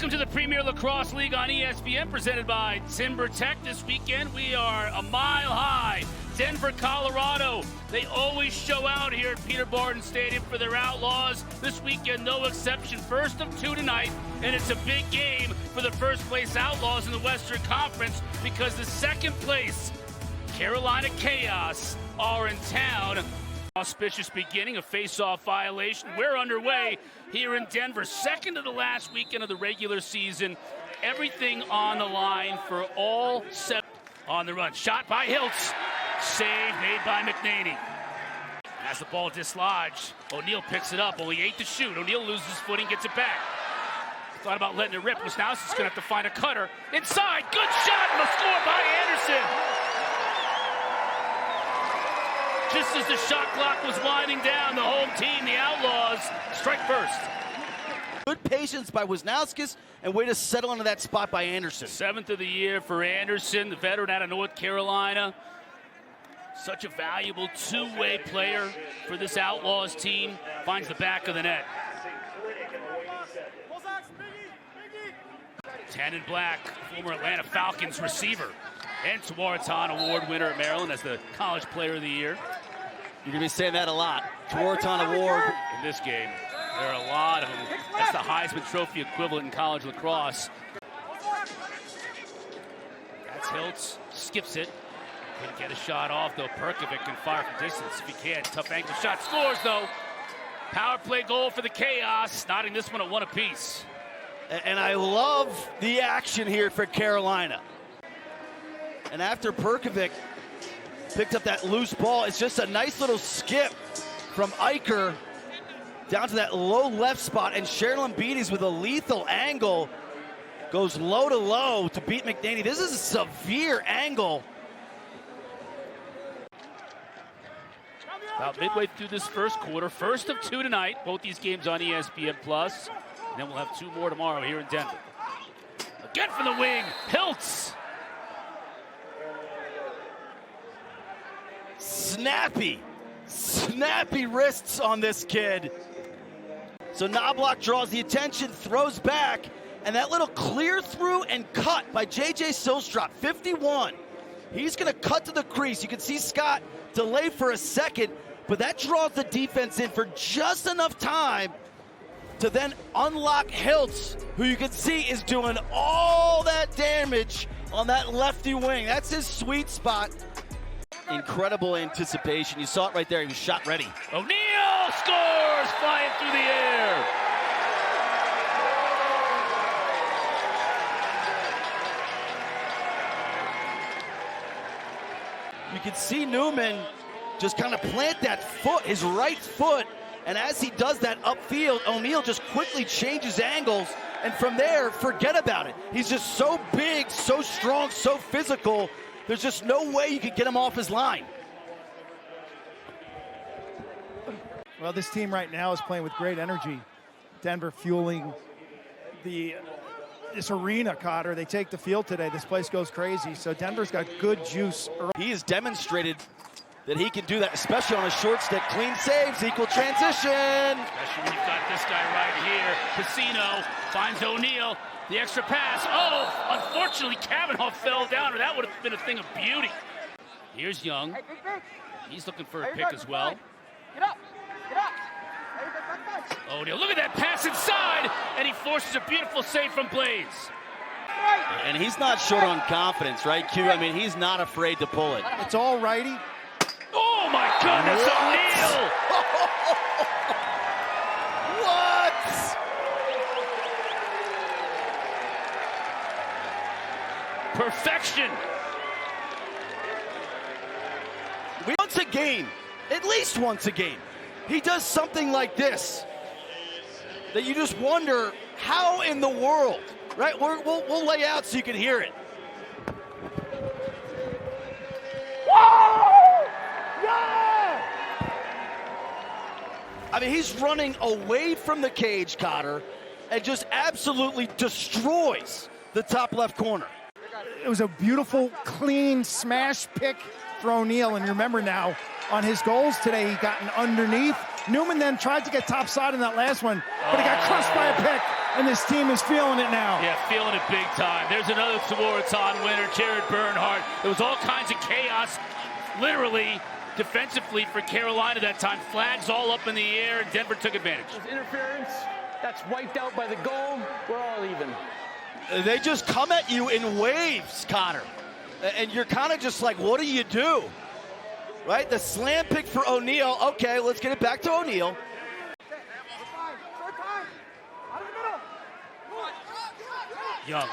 Welcome to the Premier Lacrosse League on ESPN, presented by Timber Tech. This weekend, we are a mile high. Denver, Colorado. They always show out here at Peter Barton Stadium for their Outlaws. This weekend, no exception. First of two tonight, and it's a big game for the first place Outlaws in the Western Conference because the second place Carolina Chaos are in town. Auspicious beginning, a face-off violation. We're underway here in Denver, second to the last weekend of the regular season. Everything on the line for all seven. On the run, shot by Hiltz. Save made by McNaney. As the ball dislodged, O'Neal picks it up. Only 8 to shoot. O'Neal loses footing, gets it back. Thought about letting it rip. Wisnowski's going to have to find a cutter. Inside, good shot, and a score by Anderson. Just as the shot clock was winding down, the home team, the Outlaws, strike first. Good patience by Wisnowski and way to settle into that spot by Anderson. 7th of the year for Anderson, the veteran out of North Carolina. Such a valuable two-way player for this Outlaws team. Finds the back of the net. 10 in black, former Atlanta Falcons receiver and Tuaraton Award winner at Maryland as the College Player of the Year. You're going to be saying that a lot. Tuaraton Award. In this game, there are a lot of them. That's the Heisman Trophy equivalent in college lacrosse. That's Hiltz, skips it. Couldn't get a shot off, though. Perkovic can fire from distance if he can. Tough angle shot, scores, though. Power play goal for the Chaos, knotting this one at 1 apiece. And I love the action here for Carolina. And after Perkovic picked up that loose ball, it's just a nice little skip from Eicher down to that low left spot, and Sherilyn Beatties with a lethal angle goes low to low to beat McNaney. This is a severe angle. About midway through this first quarter, first of 2 tonight, both these games on ESPN+. And then we'll have 2 more tomorrow here in Denver. Again from the wing, Hiltz. Snappy wrists on this kid. So Knobloch draws the attention, throws back, and that little clear through and cut by J.J. Silstrop, 51. He's going to cut to the crease. You can see Scott delay for a second, but that draws the defense in for just enough time to then unlock Hiltz, who you can see is doing all that damage on that lefty wing. That's his sweet spot. Incredible anticipation. You saw it right there. He was shot ready. O'Neal scores, flying through the air. You can see Newman just kind of plant that foot, his right foot, and as he does that upfield, O'Neal just quickly changes angles, and from there, forget about it. He's just so big, so strong, so physical. There's just no way you could get him off his line. Well, this team right now is playing with great energy. Denver fueling this arena, Cotter. They take the field today. This place goes crazy. So Denver's got good juice early. He has demonstrated that he can do that, especially on a short stick. Clean saves, equal transition. Especially when you've got this guy right here. Casino finds O'Neal. The extra pass. Oh, unfortunately, Kavanaugh fell down, or that would have been a thing of beauty. Here's Young. He's looking for a pick as well. Get up. O'Neal, look at that pass inside, and he forces a beautiful save from Blaze. And he's not short on confidence, right, Q? I mean, he's not afraid to pull it. It's all righty. Oh, my goodness, O'Neal! What? Perfection. Once a game, at least once a game, he does something like this that you just wonder, how in the world, right? We'll lay out so you can hear it. Whoa! Yeah! I mean, he's running away from the cage, Cotter, and just absolutely destroys the top left corner. It was a beautiful, clean smash pick for O'Neal. And remember now, on his goals today, he got underneath. Newman then tried to get topside in that last one, but he got crushed by a pick. and this team is feeling it now. Yeah, feeling it big time. There's another Swarton winner, Jared Bernhardt. There was all kinds of chaos, literally, defensively for Carolina that time. Flags all up in the air, and Denver took advantage. There's interference. That's wiped out by the goal. We're all even. They just come at you in waves, Connor. And you're kind of just like, what do you do? Right? The slam pick for O'Neal. Okay, let's get it back to O'Neal. Young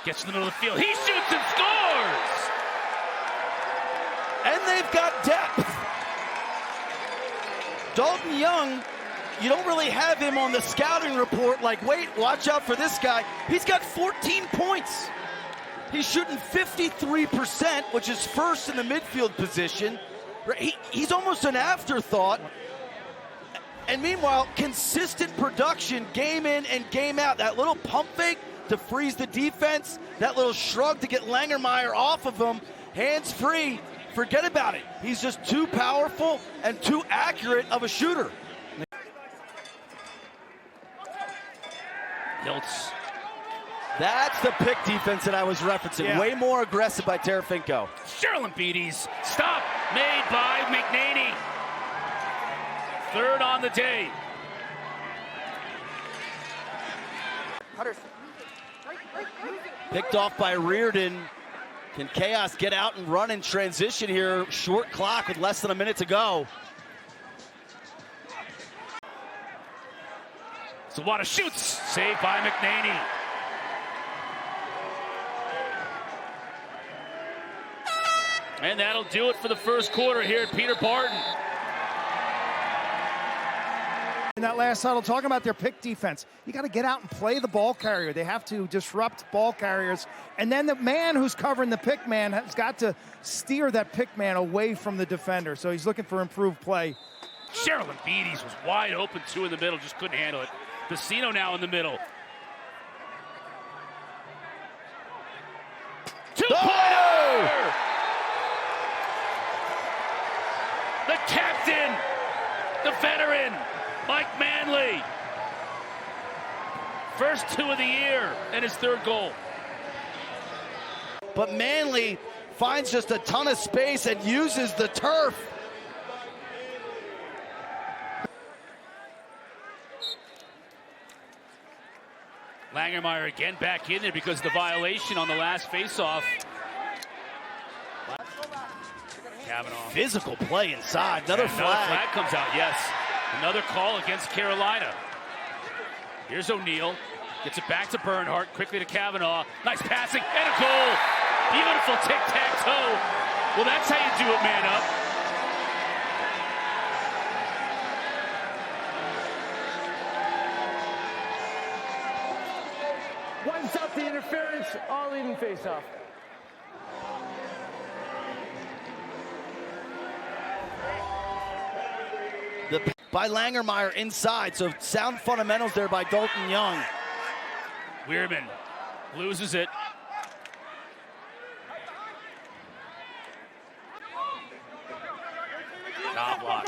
gets in the middle of the field. He shoots and scores! And they've got depth. Dalton Young, you don't really have him on the scouting report like, wait, watch out for this guy. He's got 14 points. He's shooting 53%, which is first in the midfield position. He's almost an afterthought. And meanwhile, consistent production game in and game out. That little pump fake to freeze the defense, that little shrug to get Langermeyer off of him, hands free, forget about it. He's just too powerful and too accurate of a shooter. Hiltz. That's the pick defense that I was referencing. Yeah. Way more aggressive by Tarafinko. Sherilyn Beatties. Stop made by McNaney. Third on the day. Picked off by Reardon. Can Chaos get out and run in transition here? Short clock with less than a minute to go. Sawada shoots. Saved by McNaney. And that'll do it for the first quarter here at Peter Barton. In that last huddle, talking about their pick defense, you got to get out and play the ball carrier. They have to disrupt ball carriers. And then the man who's covering the pick man has got to steer that pick man away from the defender. So he's looking for improved play. Sherilyn Beatties was wide open, two in the middle, just couldn't handle it. Vecino now in the middle. 2-pointer! The captain, the veteran, Mike Manley. First two of the year and his third goal. But Manley finds just a ton of space and uses the turf. Langermeyer again back in there because of the violation on the last faceoff. Kavanaugh. Physical play inside. Another And flag. Another flag comes out, yes. Another call against Carolina. Here's O'Neal. Gets it back to Bernhardt. Quickly to Kavanaugh. Nice passing and a goal. Beautiful tic-tac-toe. Well, that's how you do it, man up. One stop the interference, all even face off. By Langermeyer inside, so sound fundamentals there by Dalton Young. Weirman loses it. Knobloch.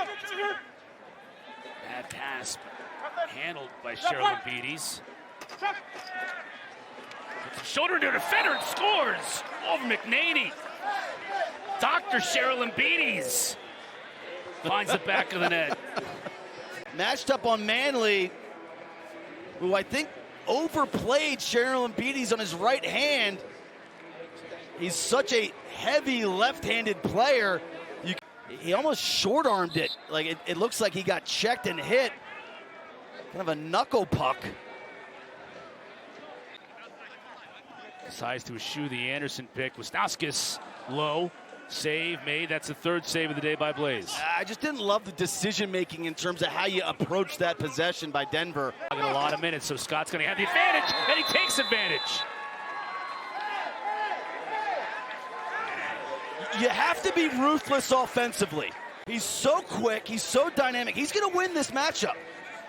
Bad pass, handled by Sherilyn Beatties. Puts a shoulder into a defender and scores over McNaney. Dr. Sherilyn Beatties finds the back of the net. Matched up on Manley, who I think overplayed Sherilyn Beatties on his right hand. He's such a heavy left-handed player. He almost short-armed it. Like it looks like he got checked and hit. Kind of a knuckle puck. Decides to eschew the Anderson pick. Wisnauskas low. Save made. That's the third save of the day by Blaze. I just didn't love the decision-making in terms of how you approach that possession by Denver. In a lot of minutes, so Scott's going to have the advantage, and he takes advantage. You have to be ruthless offensively. He's so quick, he's so dynamic. He's going to win this matchup.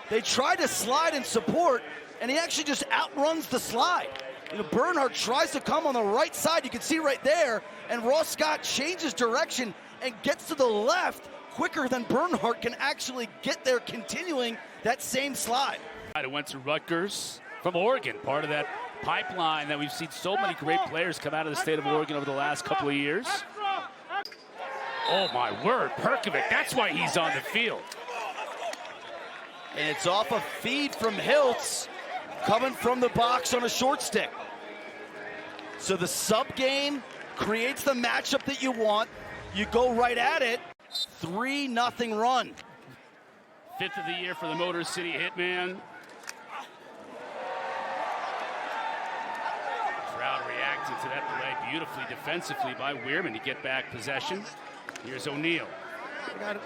They try to slide and support, and he actually just outruns the slide. You know, Bernhardt tries to come on the right side. You can see right there, and Ross Scott changes direction and gets to the left quicker than Bernhardt can actually get there, continuing that same slide. It went to Rutgers, from Oregon, part of that pipeline that we've seen so many great players come out of the state of Oregon over the last couple of years. Oh my word, Perkovic, that's why he's on the field. And it's off a feed from Hiltz, coming from the box on a short stick. So the sub game creates the matchup that you want. You go right at it. 3-0 run. 5th of the year for the Motor City Hitman. Crowd reacting to that play beautifully defensively by Weirman to get back possession. Here's O'Neal. Got it.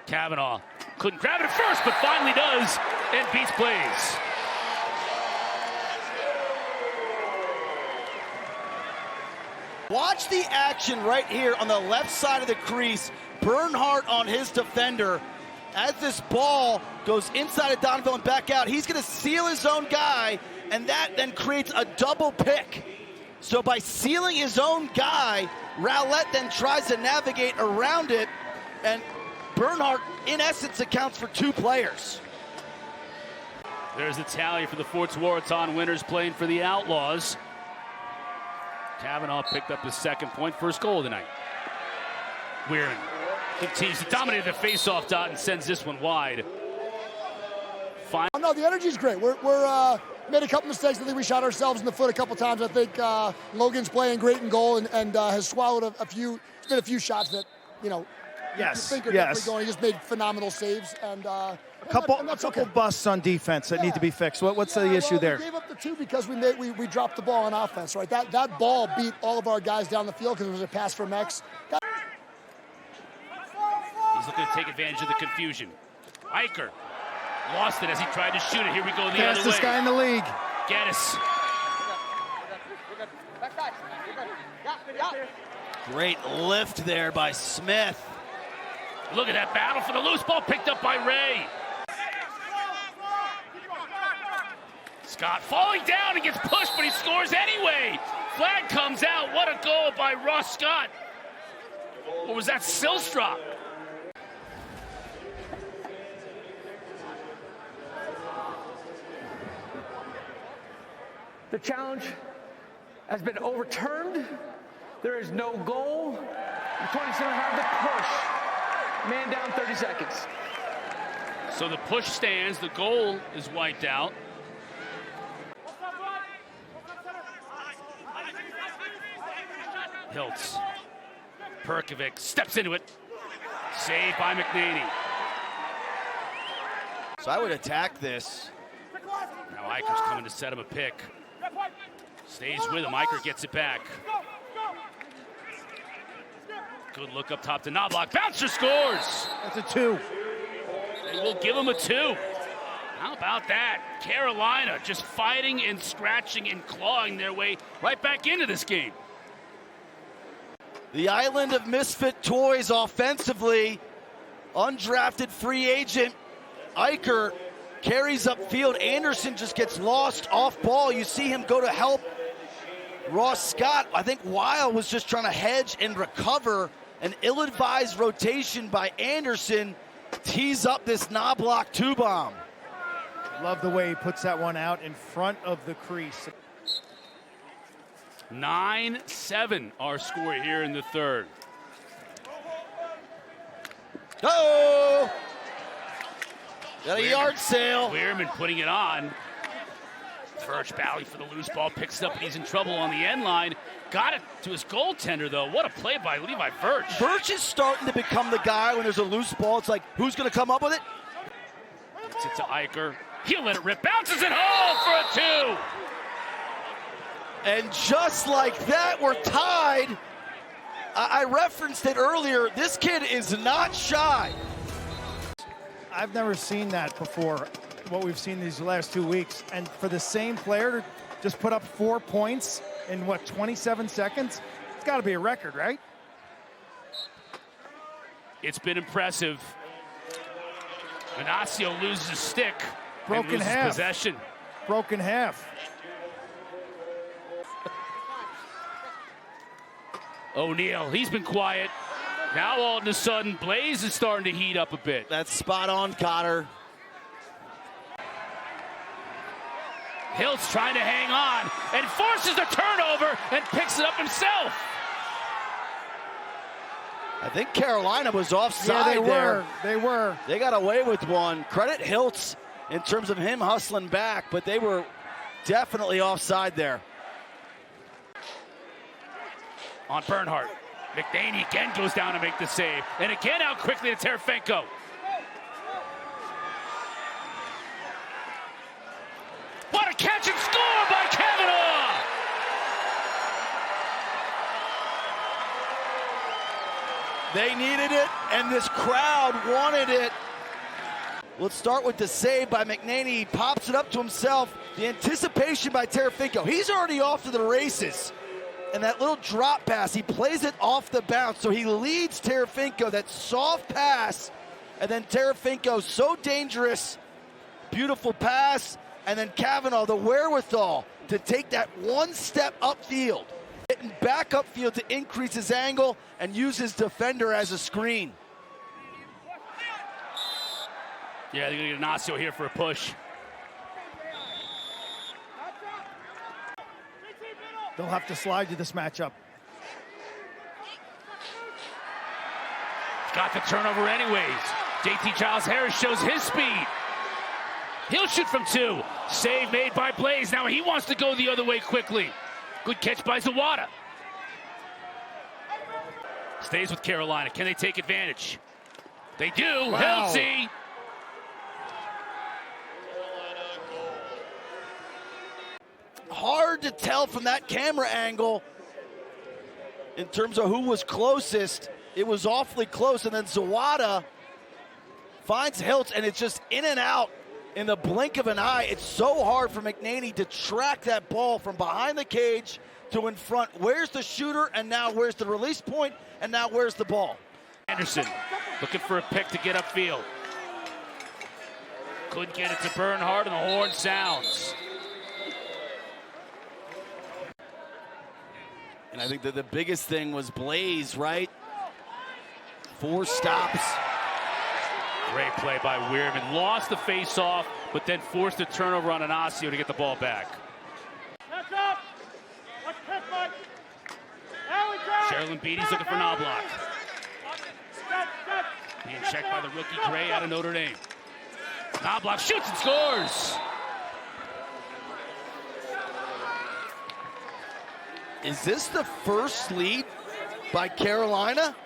Kavanaugh couldn't grab it at first, but finally does and beats plays. Watch the action right here on the left side of the crease. Bernhardt on his defender. As this ball goes inside of Donovan and back out, he's going to seal his own guy, and that then creates a double pick. So by sealing his own guy, Rowlett then tries to navigate around it, and Bernhardt, in essence, accounts for 2 players. There's the tally for the Fort Tewaaraton winners playing for the Outlaws. Kavanaugh picked up his 2nd point, first goal of the night. Weirman continues to dominate the face-off dot and sends this one wide. No, the energy's great. We're made a couple mistakes. I think we shot ourselves in the foot a couple times. I think Logan's playing great in goal and has swallowed a few. It's been a few shots that Yes. you think are definitely going. He just made phenomenal saves and A couple busts on defense that need to be fixed. What's the issue there? We gave up the 2 because we dropped the ball on offense, right? That ball beat all of our guys down the field because it was a pass from X. He's looking to take advantage of the confusion. Eicher lost it as he tried to shoot it. Here we go the other way. Fastest guy in the league. Geddes. Great lift there by Smith. Look at that battle for the loose ball picked up by Ray. Scott falling down and gets pushed, but he scores anyway. Flag comes out. What a goal by Ross Scott. Or was that Silstrop? The challenge has been overturned. There is no goal. The 27 have the push. Man down 30 seconds. So the push stands. The goal is wiped out. Hiltz. Perkovic steps into it. Saved by McNaney. So I would attack this. Now Eicher's coming to set him a pick. Stays with him. Eicher gets it back. Good look up top to Knobloch. Bouncer scores. That's a 2. They will give him a 2. How about that? Carolina just fighting and scratching and clawing their way right back into this game. The island of misfit toys offensively. Undrafted free agent Eicher carries upfield. Anderson just gets lost off ball. You see him go to help Ross Scott. I think Weil was just trying to hedge and recover. An ill-advised rotation by Anderson tees up this Knobloch 2-bomb. Love the way he puts that one out in front of the crease. 9-7 our score here in the third. Oh! Got a yard sale. Weirman putting it on. Verge Bally for the loose ball, picks it up, and he's in trouble on the end line. Got it to his goaltender, though. What a play by Levi Verge. Verge is starting to become the guy when there's a loose ball. It's like, who's going to come up with it? Gets it to Eicher. He'll let it rip. Bounces it home for a 2. And just like that, we're tied. I referenced it earlier. This kid is not shy. I've never seen that before, what we've seen these last 2 weeks. And for the same player to just put up 4 points in, 27 seconds? It's got to be a record, right? It's been impressive. Venasio loses his stick. Broken loses half. Possession. Broken half. O'Neal, he's been quiet. Now all of a sudden, Blaze is starting to heat up a bit. That's spot on, Cotter. Hiltz trying to hang on and forces a turnover and picks it up himself. I think Carolina was offside there. They were. They got away with one. Credit Hiltz in terms of him hustling back, but they were definitely offside there. On Bernhardt. McNaney again goes down to make the save. And again out quickly to Terefenko. What a catch and score by Kavanaugh! They needed it, and this crowd wanted it. Let's start with the save by McNaney. He pops it up to himself. The anticipation by Terefenko. He's already off to the races. And that little drop pass, he plays it off the bounce. So he leads Terefenko, that soft pass. And then Terefenko, so dangerous. Beautiful pass. And then Kavanaugh, the wherewithal to take that one step upfield. Getting back upfield to increase his angle and use his defender as a screen. Yeah, they're going to get Ignacio here for a push. They'll have to slide to this matchup. Got the turnover anyways. JT Giles-Harris shows his speed. He'll shoot from 2. Save made by Blaze. Now he wants to go the other way quickly. Good catch by Zawada. Stays with Carolina. Can they take advantage? They do. Wow. Hiltz. Hard to tell from that camera angle in terms of who was closest. It was awfully close, and then Zawada finds Hiltz, and it's just in and out in the blink of an eye. It's so hard for McNaney to track that ball from behind the cage to in front. Where's the shooter, and now where's the release point, and now where's the ball? Anderson looking for a pick to get upfield. Couldn't get it to Bernhardt, and the horn sounds. And I think that the biggest thing was Blaze, right? 4 stops. Great play by Weirman. Lost the face-off, but then forced a turnover on Ignacio to get the ball back. Sherilyn Beatty's looking for Knobloch. Being checked by the rookie Gray out of Notre Dame. Knobloch shoots and scores. Is this the first lead by Carolina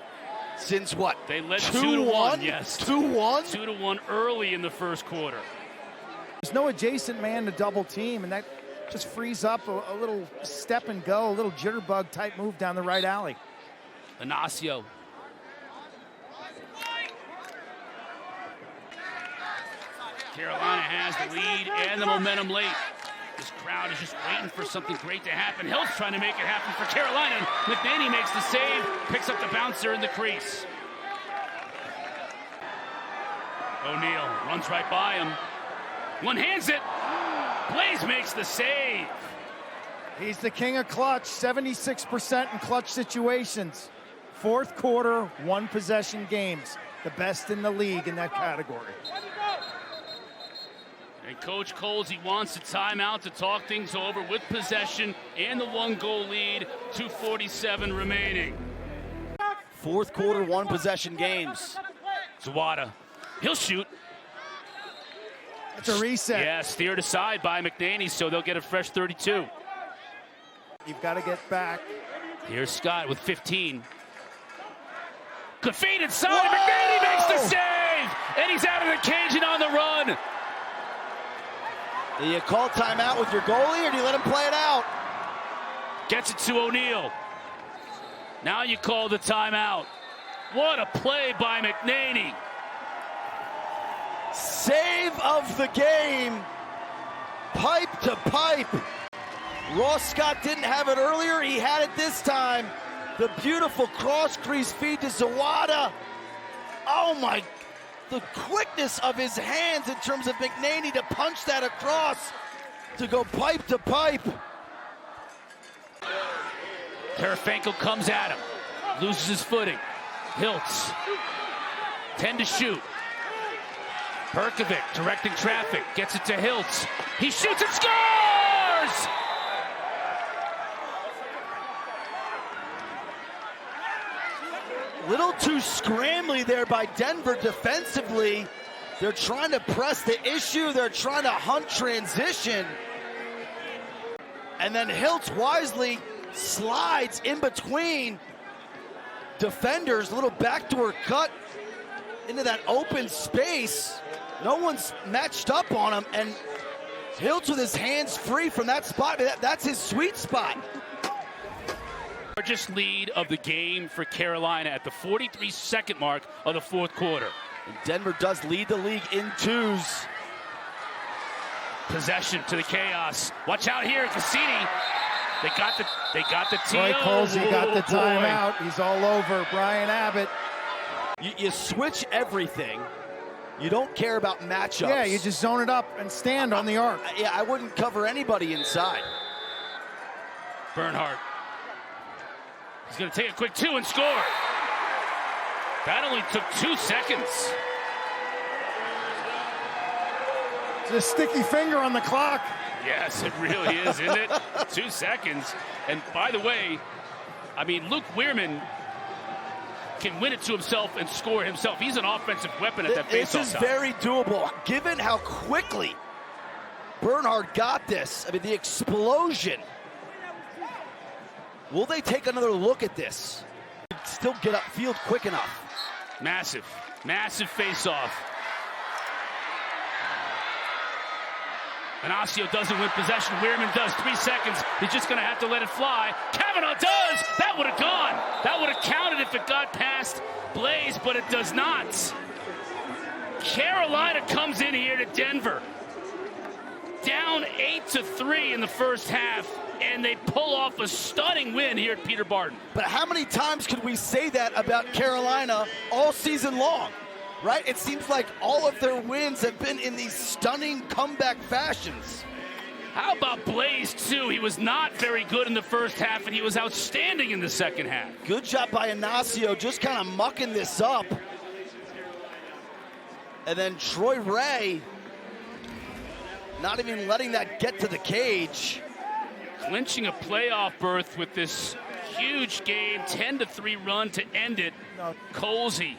since what? They led 2-1, yes. 2-1? 2-1 early in the first quarter. There's no adjacent man to double team, and that just frees up a little step and go, a little jitterbug type move down the right alley. Ignacio. Carolina has the lead and the momentum late. This crowd is just waiting for something great to happen. Hill's trying to make it happen for Carolina. McNaney makes the save, picks up the bouncer in the crease. O'Neal runs right by him. One-hands it. Blaze makes the save. He's the king of clutch, 76% in clutch situations. Fourth quarter, 1-possession games. The best in the league in that category. And Coach Coles, he wants a timeout to talk things over with possession and the 1-goal lead, 2:47 remaining. Fourth quarter, 1-possession games. Zawada, he'll shoot. It's a reset. Yeah, steered aside by McNaney, so they'll get a fresh 32. You've got to get back. Here's Scott with 15. Good feed inside, McNaney makes the save! And he's out of the cage and on the run. Do you call timeout with your goalie, or do you let him play it out? Gets it to O'Neal. Now you call the timeout. What a play by McNaney. Save of the game. Pipe to pipe. Ross Scott didn't have it earlier. He had it this time. The beautiful cross crease feed to Zawada. Oh my, the quickness of his hands in terms of McNaney to punch that across, to go pipe to pipe. Terefenko comes at him, loses his footing. Hiltz, 10 to shoot. Perkovic directing traffic, gets it to Hiltz. He shoots and scores! Little too scrambly there by Denver defensively. They're trying to press the issue. They're trying to hunt transition. And then Hiltz wisely slides in between defenders. Little backdoor cut into that open space. No one's matched up on him. And Hiltz with his hands free from that spot. That's his sweet spot. Largest lead of the game for Carolina at the 43-second mark of the fourth quarter. And Denver does lead the league in twos. Possession to the chaos. Watch out here, Cassini. They got the TO. Troy Colsey got the Boy. timeout. He's all over Brian Abbott. You switch everything. You don't care about matchups. Yeah, you just zone it up and stand on the arc. Yeah, I wouldn't cover anybody inside. Bernhardt. He's going to take a quick two and score. That only took 2 seconds. It's a sticky finger on the clock. Yes, it really is, isn't it? 2 seconds. And by the way, I mean, Luke Weirman can win it to himself and score himself. He's an offensive weapon at that faceoff. This is very doable, given how quickly Bernhardt got this. I mean, the explosion. Will they take another look at this? Still get upfield quick enough. Massive faceoff. Inacio doesn't win possession. Weirman does. 3 seconds. He's just going to have to let it fly. Kavanaugh does. That would have gone. That would have counted if it got past Blaze, but it does not. Carolina comes in here to Denver. Down 8-3 in the first half, and they pull off a stunning win here at Peter Barton. But how many times could we say that about Carolina all season long? Right? It seems like all of their wins have been in these stunning comeback fashions. How about Blaze, too? He was not very good in the first half, and he was outstanding in the second half. Good job by Inacio, just kind of mucking this up. And then Troy Ray, not even letting that get to the cage. Clinching a playoff berth with this huge game, 10-3 run to end it. Colsey